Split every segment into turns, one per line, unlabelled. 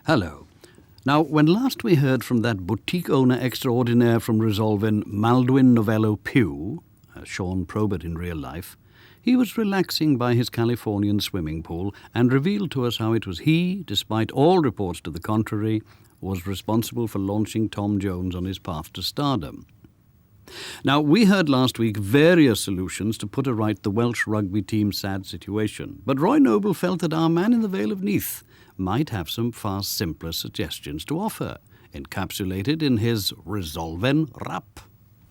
Hello. Now, when last we heard from that boutique owner extraordinaire from Resolven, Maldwyn Novello Pugh, Sion Probert in real life, he was relaxing by his Californian swimming pool and revealed to us how it was he, despite all reports to the contrary, was responsible for launching Tom Jones on his path to stardom. Now, we heard last week various solutions to put aright the Welsh Rugby Team's sad situation, but Roy Noble felt that our man in the Vale of Neath might have some far simpler suggestions to offer, encapsulated in his Resolven rap.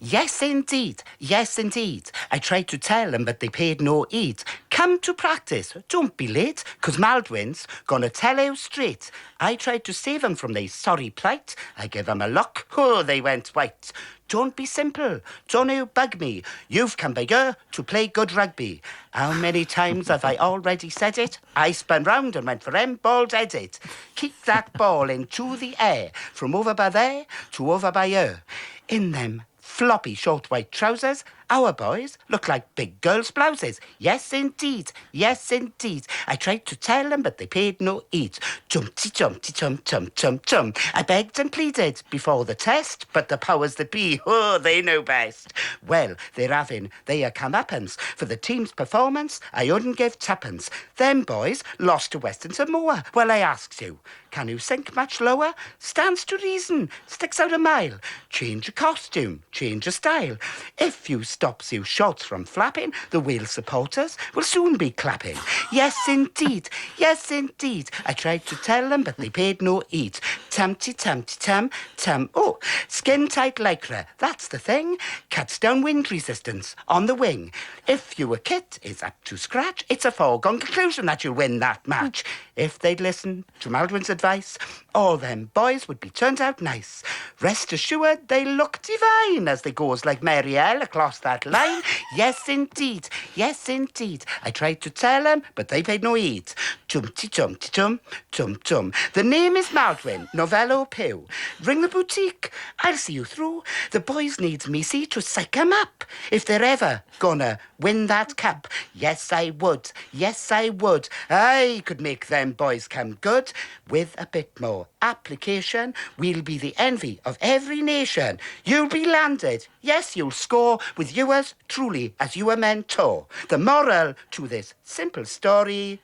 Yes, indeed. Yes, indeed. I tried to tell them, but they paid no heed. Come to practice. Don't be late, 'cause Maldwyn's gonna tell you straight. I tried to save them from their sorry plight. I gave them a look. Oh, they went white. Don't be simple. Don't you bug me. You've come by here to play good rugby. How many times have I already said it? I spun round and went for them bald-headed. Keep that ball into the air, from over by there to over by here. In them floppy short white trousers, our boys look like big girls' blouses. Yes, indeed. Yes, indeed. I tried to tell them, but they paid no heed. Tum-ti-tum-ti-tum-tum-tum-tum. I begged and pleaded before the test, but the powers that be, oh, they know best. Well, they're having their comeuppance. For the team's performance, I wouldn't give tuppence. Them boys lost to Western Samoa. Well, I asked you, can you sink much lower? Stands to reason, sticks out a mile. Change your costume, change your style. If you stops you short from flapping, the Wales supporters will soon be clapping. Yes, indeed. Yes, indeed. I tried to tell them, but they paid no heed. Tum-ti-tum-ti-tum-tum. Oh, skin-tight lycra, that's the thing. Cuts down wind resistance on the wing. If your kit is up to scratch, it's a foregone conclusion that you'll win that match. If they'd listen to Maldwyn's advice, all them boys would be turned out nice. Rest assured, they look divine as they goes like Marielle across that line. Yes, indeed. Yes, indeed. I tried to tell them, but they paid no heed. Tum-ti-tum-ti-tum-tum-tum. The name is Maldwyn Novello Pugh. Ring the boutique. I'll see you through. The boys needs me, see, to psych 'em up. If they're ever gonna win that cup. Yes, I would. Yes, I would. I could make them boys come good. With a bit more application, we'll be the envy of every nation. You'll be landed. Yes, you'll score with yours truly as you are mentor. The moral to this simple story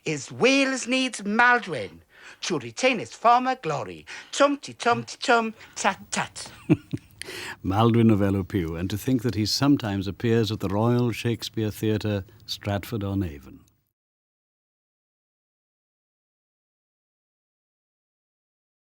is Wales needs Maldwyn to retain its former glory. Tum-ti-tum-ti-tum, tat-tat.
Maldwyn Novello Pugh, and to think that he sometimes appears at the Royal Shakespeare Theatre, Stratford-on-Avon.